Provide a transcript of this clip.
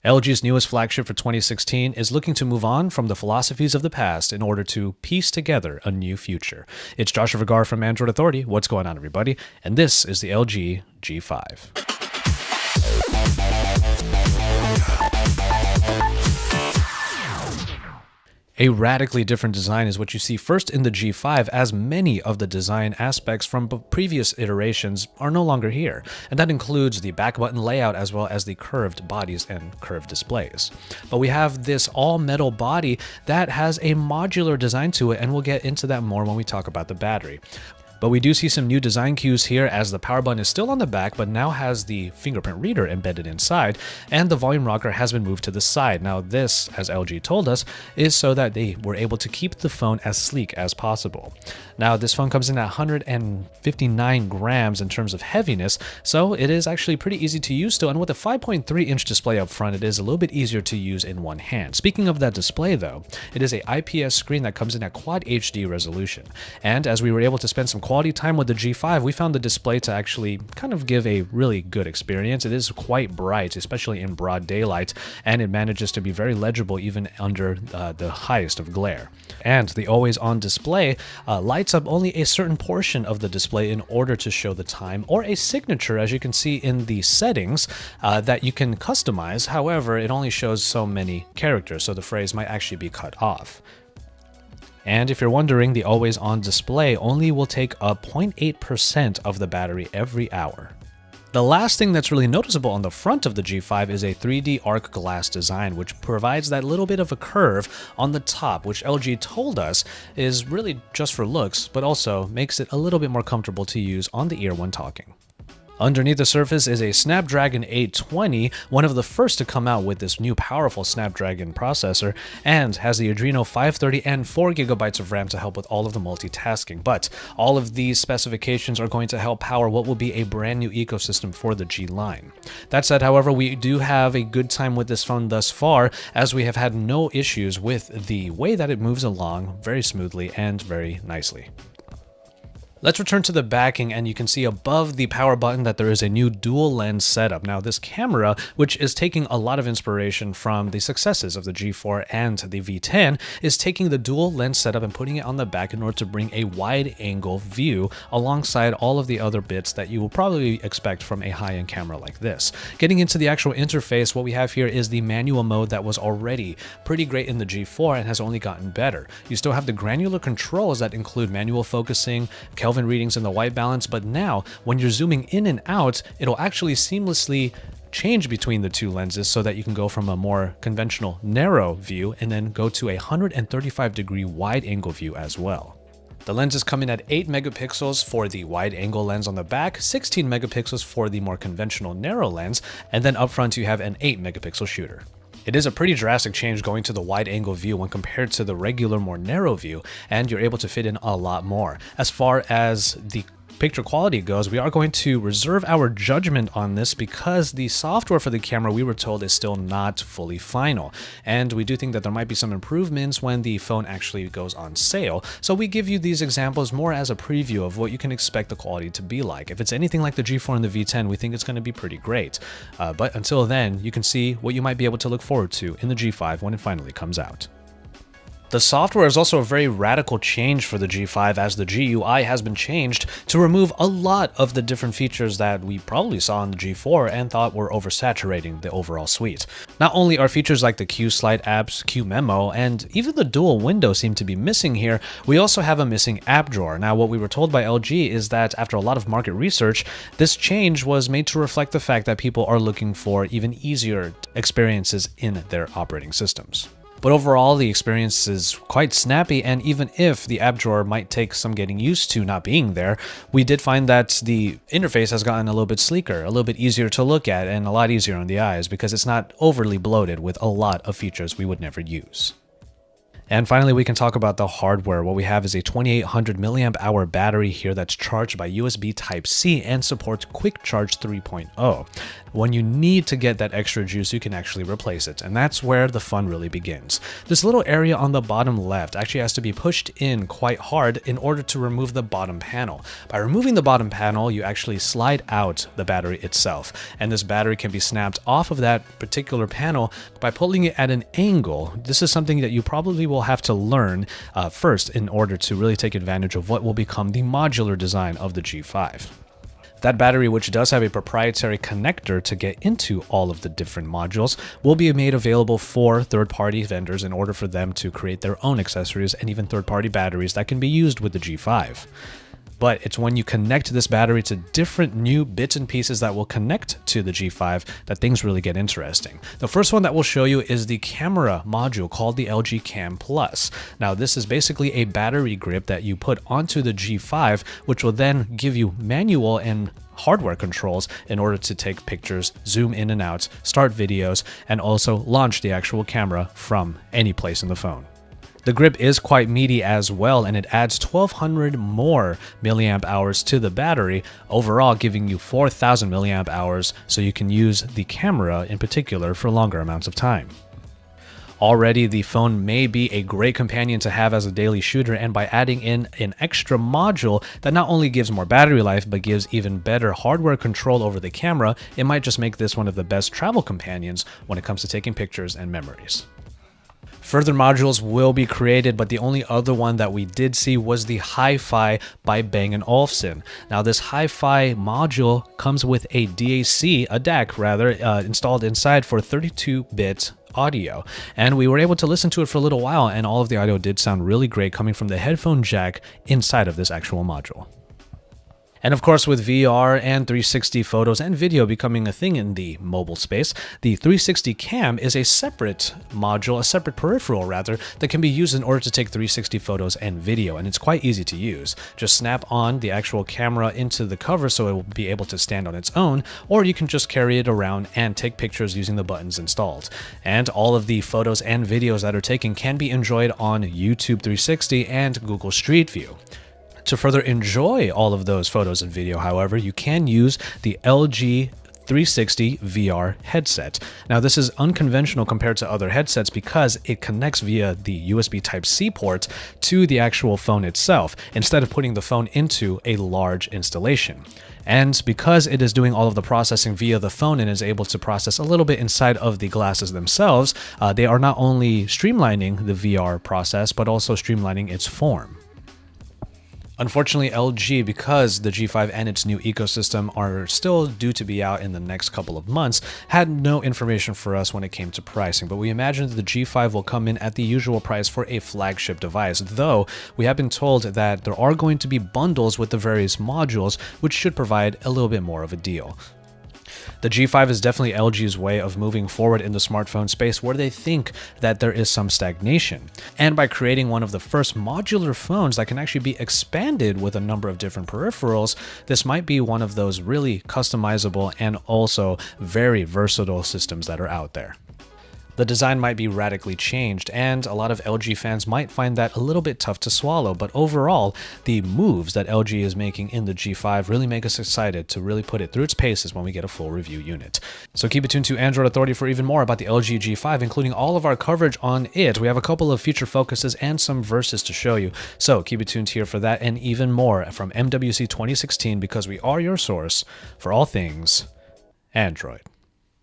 LG's newest flagship for 2016 is looking to move on from the philosophies of the past in order to piece together a new future. It's Joshua Vergara from Android Authority. What's going on, everybody? And this is the LG G5. A radically different design is what you see first in the G5, as many of the design aspects from previous iterations are no longer here, and that includes the back button layout as well as the curved bodies and curved displays. But we have this all-metal body that has a modular design to it, and we'll get into that more when we talk about the battery. But we do see some new design cues here, as the power button is still on the back but now has the fingerprint reader embedded inside, and the volume rocker has been moved to the side. Now this, as LG told us, is so that they were able to keep the phone as sleek as possible. Now this phone comes in at 159 grams in terms of heaviness, so it is actually pretty easy to use still, and with a 5.3-inch display up front, it is a little bit easier to use in one hand. Speaking of that display though, it is a IPS screen that comes in at Quad HD resolution, and as we were able to spend some quality time with the G5, we found the display to actually kind of give a really good experience. It is quite bright, especially in broad daylight, and it manages to be very legible even under the highest of glare. And the always-on display lights up only a certain portion of the display in order to show the time, or a signature, as you can see in the settings, that you can customize. However, it only shows so many characters, so the phrase might actually be cut off. And if you're wondering, the always-on display only will take up 0.8% of the battery every hour. The last thing that's really noticeable on the front of the G5 is a 3D arc glass design, which provides that little bit of a curve on the top, which LG told us is really just for looks, but also makes it a little bit more comfortable to use on the ear when talking. Underneath the surface is a Snapdragon 820, one of the first to come out with this new powerful Snapdragon processor, and has the Adreno 530 and 4GB of RAM to help with all of the multitasking. But all of these specifications are going to help power what will be a brand new ecosystem for the G line. That said, however, we do have a good time with this phone thus far, as we have had no issues with the way that it moves along very smoothly and very nicely. Let's return to the backing, and you can see above the power button that there is a new dual lens setup. Now this camera, which is taking a lot of inspiration from the successes of the G4 and the V10, is taking the dual lens setup and putting it on the back in order to bring a wide angle view alongside all of the other bits that you will probably expect from a high-end camera like this. Getting into the actual interface, what we have here is the manual mode that was already pretty great in the G4 and has only gotten better. You still have the granular controls that include manual focusing, Kelvin readings, and the white balance, but now when you're zooming in and out, it'll actually seamlessly change between the two lenses so that you can go from a more conventional narrow view and then go to a 135-degree wide angle view as well. The lenses come in at 8 megapixels for the wide angle lens on the back, 16 megapixels for the more conventional narrow lens, and then up front you have an 8 megapixel shooter. It is a pretty drastic change going to the wide angle view when compared to the regular, more narrow view, and you're able to fit in a lot more. As far as the picture quality goes, we are going to reserve our judgment on this because the software for the camera, we were told, is still not fully final, and we do think that there might be some improvements when the phone actually goes on sale. So we give you these examples more as a preview of what you can expect the quality to be like. If it's anything like the G4 and the V10, we think it's going to be pretty great. But until then, you can see what you might be able to look forward to in the G5 when it finally comes out. The software is also a very radical change for the G5, as the GUI has been changed to remove a lot of the different features that we probably saw in the G4 and thought were oversaturating the overall suite. Not only are features like the Q Slide apps, Q Memo, and even the dual window seem to be missing here, we also have a missing app drawer. Now, what we were told by LG is that after a lot of market research, this change was made to reflect the fact that people are looking for even easier experiences in their operating systems. But overall, the experience is quite snappy, and even if the app drawer might take some getting used to not being there, we did find that the interface has gotten a little bit sleeker, a little bit easier to look at, and a lot easier on the eyes because it's not overly bloated with a lot of features we would never use. And finally, we can talk about the hardware. What we have is a 2800 milliamp hour battery here that's charged by USB Type-C and supports Quick Charge 3.0. When you need to get that extra juice, you can actually replace it, and that's where the fun really begins. This little area on the bottom left actually has to be pushed in quite hard in order to remove the bottom panel. By removing the bottom panel, you actually slide out the battery itself, and this battery can be snapped off of that particular panel by pulling it at an angle. This is something that you probably will have to learn first in order to really take advantage of what will become the modular design of the G5. That battery, which does have a proprietary connector to get into all of the different modules, will be made available for third-party vendors in order for them to create their own accessories and even third-party batteries that can be used with the G5. But it's when you connect this battery to different new bits and pieces that will connect to the G5 that things really get interesting. The first one that we'll show you is the camera module called the LG Cam Plus. Now, this is basically a battery grip that you put onto the G5, which will then give you manual and hardware controls in order to take pictures, zoom in and out, start videos, and also launch the actual camera from any place in the phone. The grip is quite meaty as well, and it adds 1200 more milliamp hours to the battery, overall giving you 4000 milliamp hours, so you can use the camera in particular for longer amounts of time. Already, the phone may be a great companion to have as a daily shooter, and by adding in an extra module that not only gives more battery life, but gives even better hardware control over the camera, it might just make this one of the best travel companions when it comes to taking pictures and memories. Further modules will be created, but the only other one that we did see was the Hi-Fi by Bang & Olufsen. Now, this Hi-Fi module comes with a DAC rather, installed inside for 32-bit audio, and we were able to listen to it for a little while, and all of the audio did sound really great coming from the headphone jack inside of this actual module. And of course, with VR and 360 photos and video becoming a thing in the mobile space, the 360 cam is a separate module, a separate peripheral rather, that can be used in order to take 360 photos and video, and it's quite easy to use. Just snap on the actual camera into the cover so it will be able to stand on its own, or you can just carry it around and take pictures using the buttons installed. And all of the photos and videos that are taken can be enjoyed on YouTube 360 and Google Street View. To further enjoy all of those photos and video, however, you can use the LG 360 VR headset. Now, this is unconventional compared to other headsets because it connects via the USB Type-C port to the actual phone itself, instead of putting the phone into a large installation. And because it is doing all of the processing via the phone and is able to process a little bit inside of the glasses themselves, they are not only streamlining the VR process, but also streamlining its form. Unfortunately, LG, because the G5 and its new ecosystem are still due to be out in the next couple of months, had no information for us when it came to pricing, but we imagine that the G5 will come in at the usual price for a flagship device, though we have been told that there are going to be bundles with the various modules, which should provide a little bit more of a deal. The G5 is definitely LG's way of moving forward in the smartphone space where they think that there is some stagnation. And by creating one of the first modular phones that can actually be expanded with a number of different peripherals, this might be one of those really customizable and also very versatile systems that are out there. The design might be radically changed, and a lot of LG fans might find that a little bit tough to swallow, but overall, the moves that LG is making in the G5 really make us excited to really put it through its paces when we get a full review unit. So keep it tuned to Android Authority for even more about the LG G5, including all of our coverage on it. We have a couple of feature focuses and some verses to show you, so keep it tuned here for that and even more from MWC 2016, because we are your source for all things Android.